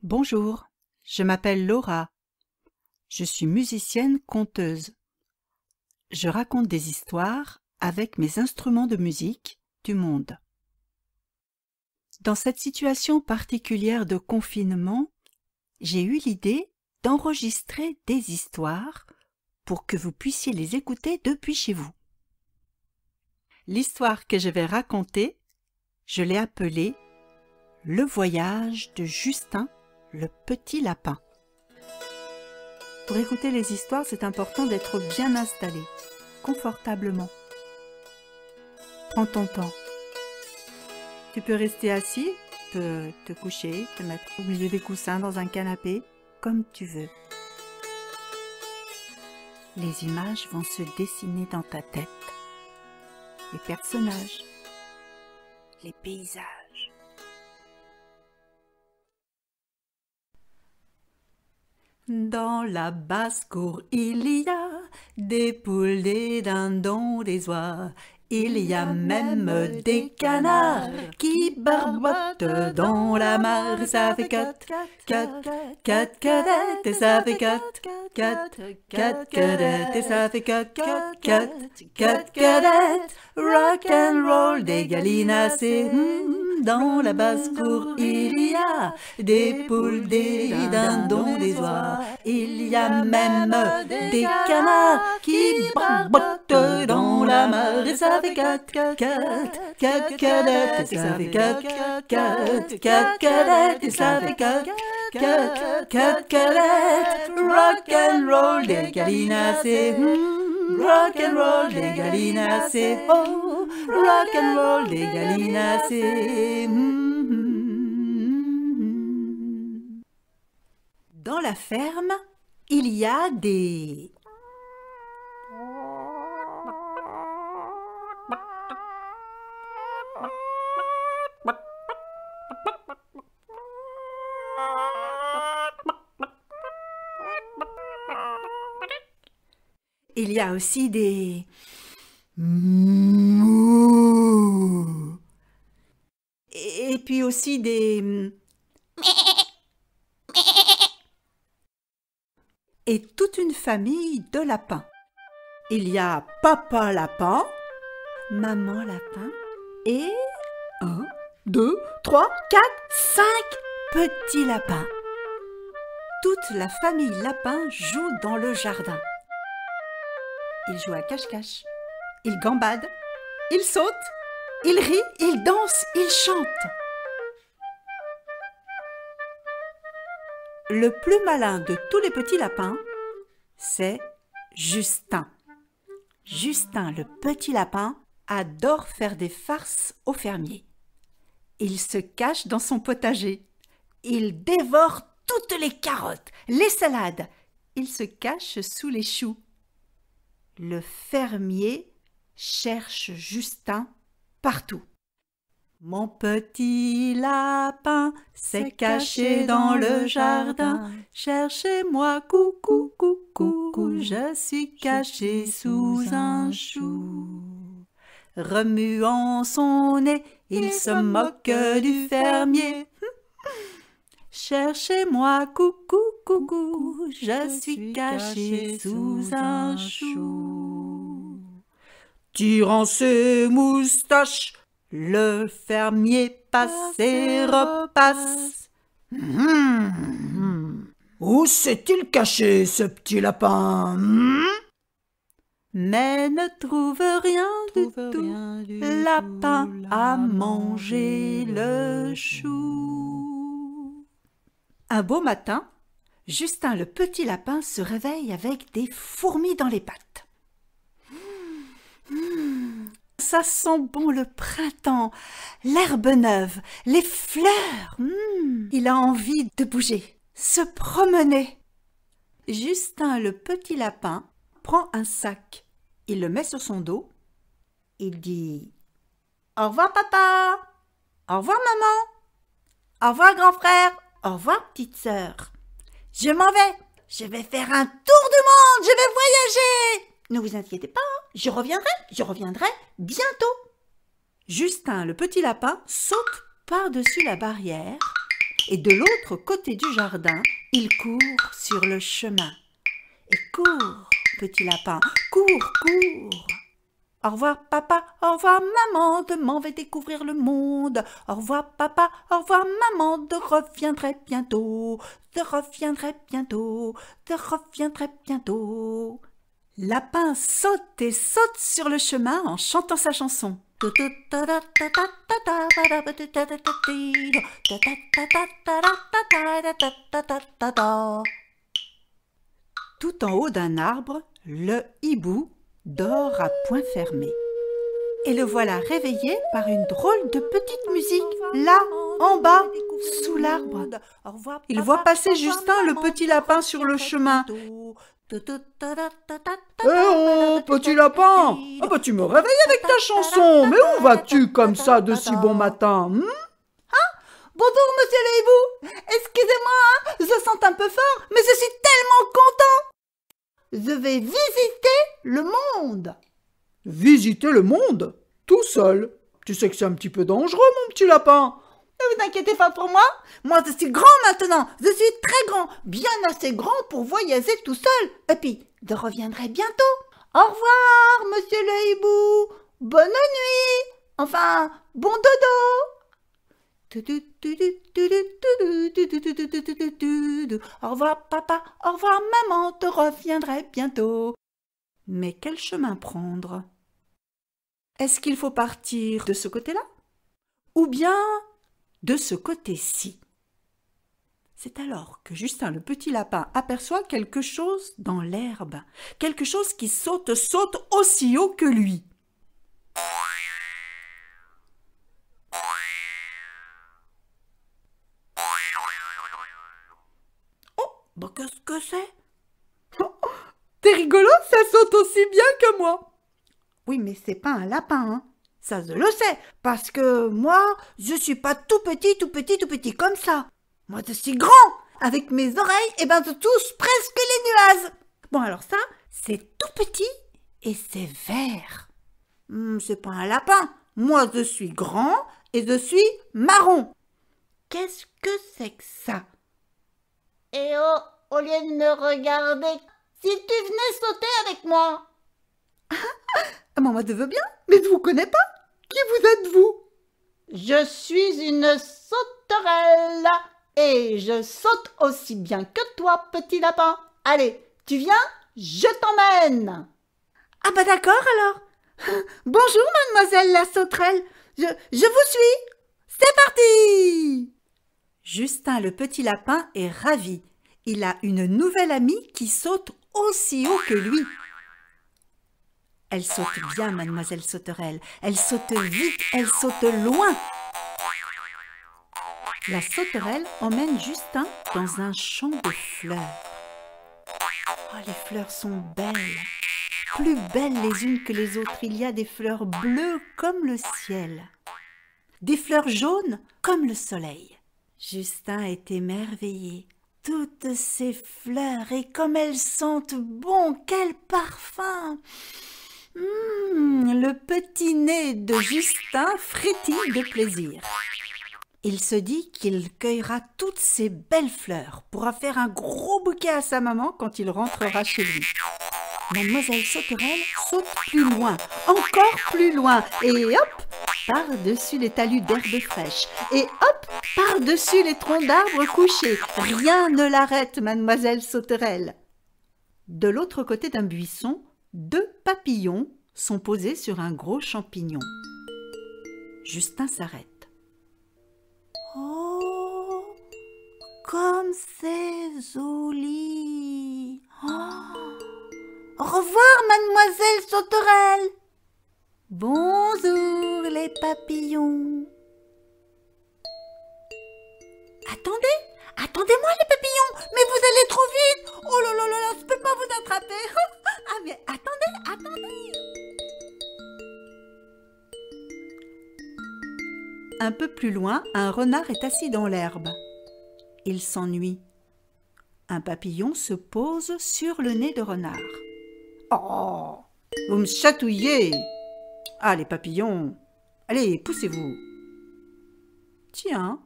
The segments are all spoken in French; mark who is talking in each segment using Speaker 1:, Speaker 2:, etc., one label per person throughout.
Speaker 1: Bonjour, je m'appelle Laura. Je suis musicienne conteuse. Je raconte des histoires avec mes instruments de musique du monde. Dans cette situation particulière de confinement, j'ai eu l'idée d'enregistrer des histoires pour que vous puissiez les écouter depuis chez vous. L'histoire que je vais raconter, je l'ai appelée « Le voyage de Justin, le petit lapin ». Pour écouter les histoires, c'est important d'être bien installé, confortablement. Prends ton temps. Tu peux rester assis, tu peux te coucher, te mettre au milieu des coussins dans un canapé, comme tu veux. Les images vont se dessiner dans ta tête. Les personnages, les paysages. Dans la basse-cour, il y a des poules, des dindons, des oies. Il y a même des canards qui barbotent dans la mare. Ça fait quatre cadettes, et ça fait quatre cadettes, et ça fait quatre cadettes. Rock and roll des gallinacés. Dans la basse-cour, il y a des poules, des dindons, des oies. Il y a même des canards qui barbotent dans la mare. Et ça fait quatre cadettes, et ça fait quatre cadettes, et ça fait quatre cadettes. Rock and roll des gallinacés. Rock and roll des gallinacés. Oh, rock and roll des gallinacés. Dans la ferme, il y a des... Il y a aussi des... Et puis aussi des... Et toute une famille de lapins. Il y a papa lapin, maman lapin et 1, 2, 3, 4, 5 petits lapins. Toute la famille lapin joue dans le jardin. Ils jouent à cache-cache, ils gambadent, ils sautent, ils rient, ils dansent, ils chantent. Le plus malin de tous les petits lapins, c'est Justin. Justin, le petit lapin, adore faire des farces au fermier. Il se cache dans son potager. Il dévore toutes les carottes, les salades. Il se cache sous les choux. Le fermier cherche Justin partout. Mon petit lapin s'est caché dans le jardin. Cherchez-moi, coucou, coucou, coucou, je suis caché sous un chou. Remuant son nez, il se moque du fermier. Cherchez-moi, coucou, coucou, je suis caché sous un chou. Tirant ses moustaches, le fermier passe et repasse.
Speaker 2: Où s'est-il caché, ce petit lapin?
Speaker 1: Mais ne trouve rien du tout. Lapin a mangé le chou. Un beau matin, Justin le petit lapin se réveille avec des fourmis dans les pattes. Ça sent bon le printemps, l'herbe neuve, les fleurs. Il a envie de bouger, se promener. Justin le petit lapin prend un sac, il le met sur son dos. Il dit « Au revoir papa, au revoir maman, au revoir grand frère, au revoir petite sœur. Je m'en vais, je vais faire un tour du monde, je vais voyager. Ne vous inquiétez pas, je reviendrai bientôt. » Justin, le petit lapin, saute par-dessus la barrière et de l'autre côté du jardin, il court sur le chemin. Et cours, petit lapin, cours, cours. Au revoir papa, au revoir maman, demain vais découvrir le monde. Au revoir papa, au revoir maman, de reviendrai bientôt, de reviendrai bientôt, de reviendrai bientôt. Lapin saute et saute sur le chemin en chantant sa chanson. Tout en haut d'un arbre, le hibou dort à point fermé. Et le voilà réveillé par une drôle de petite musique, là, en bas, sous l'arbre. Il voit passer Justin, le petit lapin, sur le chemin.
Speaker 2: Eh oh, petit lapin! Ah bah tu me réveilles avec ta chanson! Mais où vas-tu comme ça de si bon matin?
Speaker 1: Bonjour, monsieur le hibou. Excusez-moi, je sens un peu fort, mais je suis tellement content. Je vais visiter le monde.
Speaker 2: Visiter le monde? Tout seul? Tu sais que c'est un petit peu dangereux, mon petit lapin.
Speaker 1: Ne vous inquiétez pas pour moi. Moi, je suis grand maintenant. Je suis très grand, bien assez grand pour voyager tout seul. Et puis, je reviendrai bientôt. Au revoir, monsieur le hibou. Bonne nuit. Enfin, bon dodo. Au revoir papa, au revoir maman, te reviendrai bientôt. Mais quel chemin prendre? Est-ce qu'il faut partir de ce côté-là? Ou bien de ce côté-ci? C'est alors que Justin le petit lapin aperçoit quelque chose dans l'herbe, quelque chose qui saute aussi haut que lui. Bah, qu'est-ce que c'est? T'es rigolo, ça saute aussi bien que moi. Oui, mais c'est pas un lapin, hein. Ça, je le sais, parce que moi, je suis pas tout petit comme ça. Moi, je suis grand. Avec mes oreilles, je touche presque les nuages. Bon, alors ça, c'est tout petit et c'est vert. C'est pas un lapin. Moi, je suis grand et je suis marron. Qu'est-ce que c'est que ça?
Speaker 3: Eh oh, au lieu de me regarder, si tu venais sauter avec moi.
Speaker 1: Moi, je veux bien, mais je vous connais pas. Qui vous êtes-vous?
Speaker 3: Je suis une sauterelle et je saute aussi bien que toi, petit lapin. Allez, tu viens? Je t'emmène.
Speaker 1: Ah bah d'accord alors. Bonjour mademoiselle la sauterelle. Je vous suis. C'est parti. Justin le petit lapin est ravi. Il a une nouvelle amie qui saute aussi haut que lui. Elle saute bien, mademoiselle sauterelle. Elle saute vite, elle saute loin. La sauterelle emmène Justin dans un champ de fleurs. Oh, les fleurs sont belles, plus belles les unes que les autres. Il y a des fleurs bleues comme le ciel, des fleurs jaunes comme le soleil. Justin est émerveillé. Toutes ces fleurs, et comme elles sentent bon, quel parfum! Le petit nez de Justin frétille de plaisir. Il se dit qu'il cueillera toutes ces belles fleurs pour en faire un gros bouquet à sa maman quand il rentrera chez lui. Mademoiselle Sauterelle saute plus loin, encore plus loin, et hop, par-dessus les talus d'herbes fraîches, et hop, par-dessus les troncs d'arbres couchés. Rien ne l'arrête, mademoiselle Sauterelle. De l'autre côté d'un buisson, 2 papillons sont posés sur un gros champignon. Justin s'arrête. Oh, comme c'est joli! Au revoir, mademoiselle Sauterelle! Bonjour, les papillons! Attendez-moi, les papillons! Mais vous allez trop vite! Oh là là là là, je peux pas vous attraper! Ah, mais attendez! Un peu plus loin, un renard est assis dans l'herbe. Il s'ennuie. Un papillon se pose sur le nez de renard. Oh, vous me chatouillez! Ah, les papillons! Allez, poussez-vous! Tiens,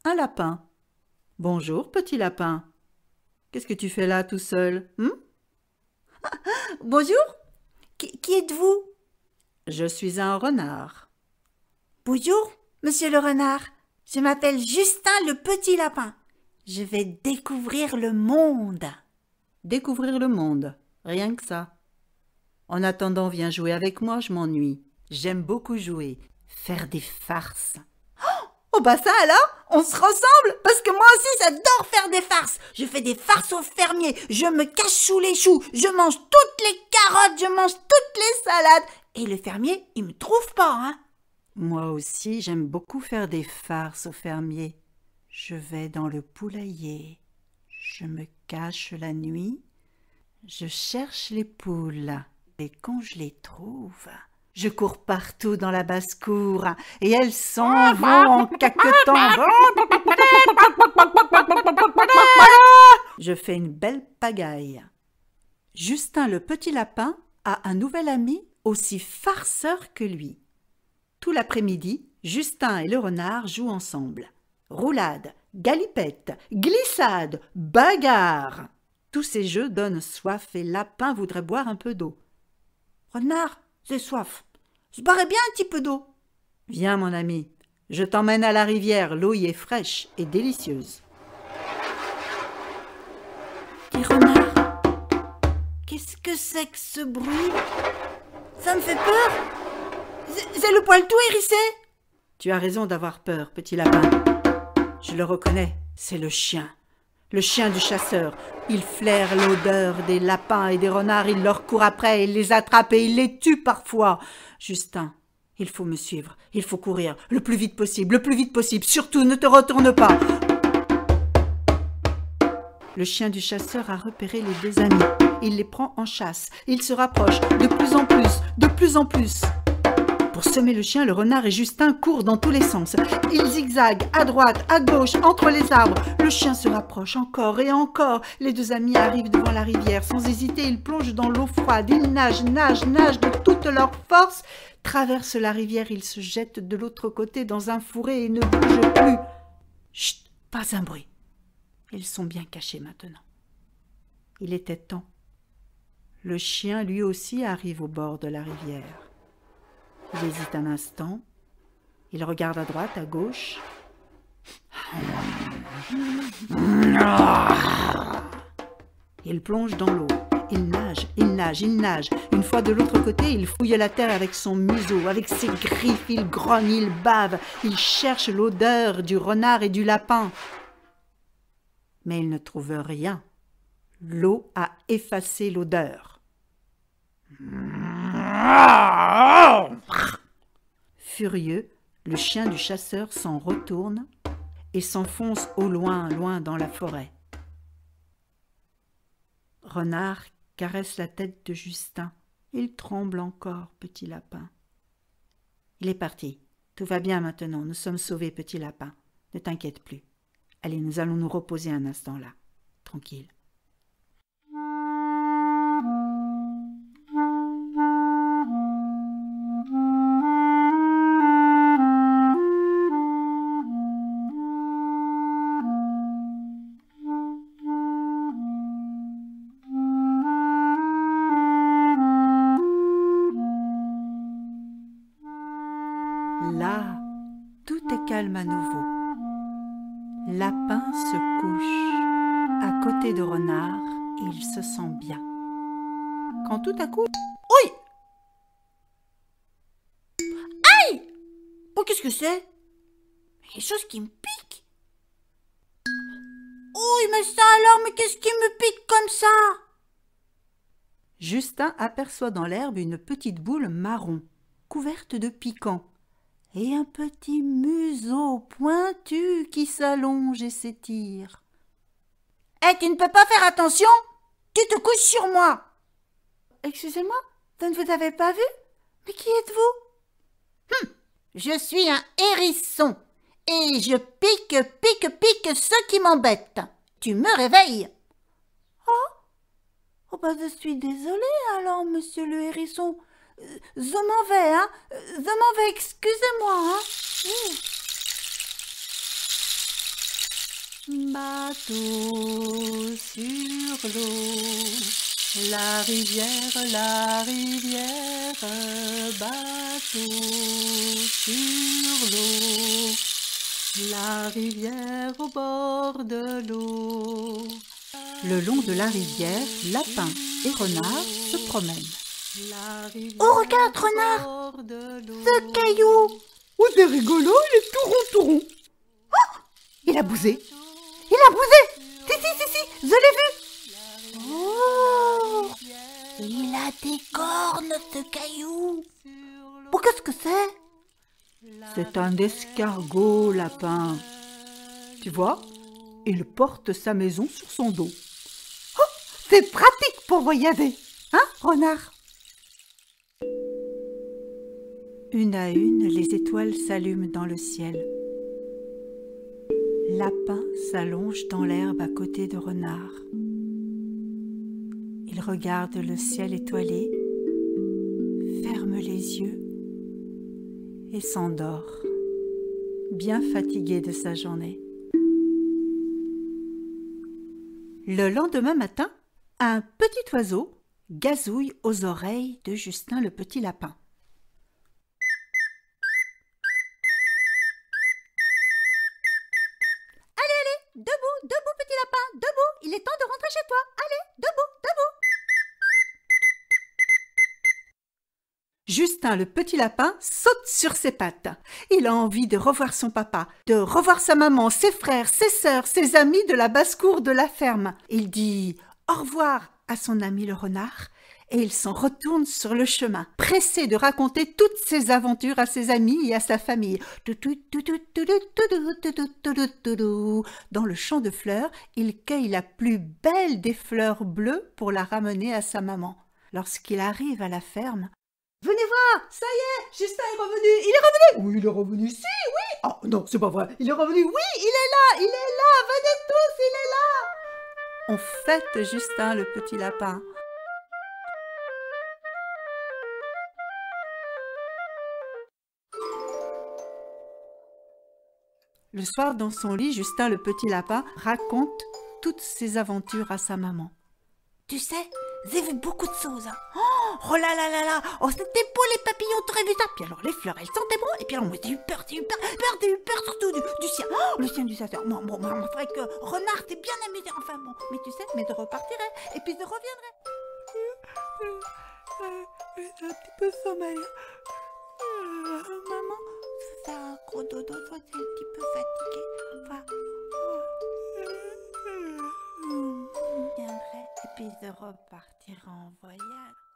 Speaker 1: un lapin.
Speaker 2: Bonjour, petit lapin. Qu'est-ce que tu fais là tout seul?
Speaker 1: Bonjour. Qui êtes-vous?
Speaker 2: Je suis un renard.
Speaker 1: Bonjour, monsieur le renard. Je m'appelle Justin le petit lapin. Je vais découvrir le monde.
Speaker 2: Découvrir le monde, rien que ça. En attendant, viens jouer avec moi, je m'ennuie. J'aime beaucoup jouer, faire des farces.
Speaker 1: Oh bah ça alors, on se ressemble parce que moi aussi j'adore faire des farces. Je fais des farces aux fermiers, je me cache sous les choux, je mange toutes les carottes, je mange toutes les salades. Et le fermier, il me trouve pas, hein.
Speaker 2: Moi aussi, j'aime beaucoup faire des farces aux fermiers. Je vais dans le poulailler, je me cache la nuit, je cherche les poules et quand je les trouve, je cours partout dans la basse-cour et elles s'en vont en caquetant. Je fais une belle pagaille. Justin le petit lapin a un nouvel ami aussi farceur que lui. Tout l'après-midi, Justin et le renard jouent ensemble. Roulade, galipette, glissade, bagarre. Tous ces jeux donnent soif et Lapin voudrait boire un peu d'eau.
Speaker 1: Renard, j'ai soif. Je boirais bien un petit peu d'eau.
Speaker 2: Viens, mon ami, je t'emmène à la rivière, l'eau y est fraîche et délicieuse.
Speaker 1: Dis renard, qu'est-ce que c'est que ce bruit? Ça me fait peur. C'est le poil tout hérissé.
Speaker 2: Tu as raison d'avoir peur, petit lapin. Je le reconnais, c'est le chien du chasseur. Il flaire l'odeur des lapins et des renards, il leur court après, il les attrape et il les tue parfois. Justin, il faut me suivre, il faut courir, le plus vite possible, surtout ne te retourne pas. Le chien du chasseur a repéré les deux amis. Il les prend en chasse, il se rapproche de plus en plus. Pour semer le chien, le renard et Justin courent dans tous les sens. Ils zigzaguent à droite, à gauche, entre les arbres. Le chien se rapproche encore et encore. Les deux amis arrivent devant la rivière. Sans hésiter, ils plongent dans l'eau froide. Ils nagent de toute leur force. Traversent la rivière, ils se jettent de l'autre côté dans un fourré et ne bougent plus. Chut, pas un bruit. Ils sont bien cachés maintenant. Il était temps. Le chien, lui aussi, arrive au bord de la rivière. Il hésite un instant, il regarde à droite, à gauche. Il plonge dans l'eau, il nage. Une fois de l'autre côté, il fouille la terre avec son museau, avec ses griffes, il grogne, il bave, il cherche l'odeur du renard et du lapin. Mais il ne trouve rien. L'eau a effacé l'odeur. Furieux, le chien du chasseur s'en retourne et s'enfonce au loin dans la forêt. Renard caresse la tête de Justin. Il tremble encore, petit lapin. Il est parti. Tout va bien maintenant. Nous sommes sauvés, petit lapin. Ne t'inquiète plus. Allez, nous allons nous reposer un instant là. Tranquille. Là, tout est calme à nouveau. Lapin se couche à côté de Renard et il se sent bien. Quand tout à coup...
Speaker 1: Oui! Aïe! Oh, qu'est-ce que c'est? Quelque chose qui me pique. Oui, mais ça alors, mais qu'est-ce qui me pique comme ça?
Speaker 2: Justin aperçoit dans l'herbe une petite boule marron, couverte de piquants, et un petit museau pointu qui s'allonge et s'étire.
Speaker 1: Eh, tu ne peux pas faire attention? Tu te couches sur moi.
Speaker 3: Excusez-moi, vous ne vous avez pas vu? Mais qui êtes-vous?
Speaker 1: Je suis un hérisson et je pique ceux qui m'embêtent. Tu me réveilles.
Speaker 3: Oh bah je suis désolée alors, monsieur le hérisson. Je m'en vais, hein. Je m'en vais, excusez-moi, hein.
Speaker 2: Bateau sur l'eau, la rivière, bateau sur l'eau, la rivière au bord de l'eau. Le long de la rivière, lapin et renard se promènent.
Speaker 1: Oh, regarde, renard, ce caillou.
Speaker 2: Oh, c'est rigolo, il est tout rond.
Speaker 1: Il a bougé. Il a bougé. Si, je l'ai vu. Oh, il a des cornes, ce caillou. Oh, qu'est-ce que c'est?
Speaker 2: C'est un escargot, lapin. Tu vois, il porte sa maison sur son dos.
Speaker 1: C'est pratique pour voyager, hein, renard?
Speaker 2: Une à une, les étoiles s'allument dans le ciel. Lapin s'allonge dans l'herbe à côté de renard. Il regarde le ciel étoilé, ferme les yeux et s'endort, bien fatigué de sa journée. Le lendemain matin, un petit oiseau gazouille aux oreilles de Justin le petit lapin.
Speaker 1: Debout, petit lapin, debout. Il est temps de rentrer chez toi. Allez, debout.
Speaker 2: Justin le petit lapin saute sur ses pattes. Il a envie de revoir son papa, de revoir sa maman, ses frères, ses sœurs, ses amis de la basse-cour de la ferme. Il dit au revoir à son ami le renard et il s'en retourne sur le chemin, pressé de raconter toutes ses aventures à ses amis et à sa famille. Dans le champ de fleurs, il cueille la plus belle des fleurs bleues pour la ramener à sa maman. Lorsqu'il arrive à la ferme,
Speaker 3: Venez voir, ça y est, Justin est revenu. Il est revenu. Oui, il est revenu, si, oui. Oh non, c'est pas vrai. Il est revenu, oui, il est là. Venez tous, il est là.
Speaker 2: on fête Justin le petit lapin. Le soir, dans son lit, Justin le petit lapin raconte toutes ses aventures à sa maman.
Speaker 1: Tu sais, j'ai vu beaucoup de choses. Oh là là là là. Oh, c'était beau les papillons, t'aurais vu ça. Puis alors les fleurs, elles sentaient bon. Et puis alors moi j'ai eu peur surtout du sien. Oh, le sien du chasseur. Bon, c'est vrai que renard, t'es bien amusé. Enfin bon, mais tu sais, mais je repartirai. Et puis je reviendrai.
Speaker 2: J'ai un petit peu sommeil.
Speaker 1: Maman, c'est un gros dodo, toi t'es un petit peu fatiguée. Enfin, je viendrai. Et puis je repartirai en voyage.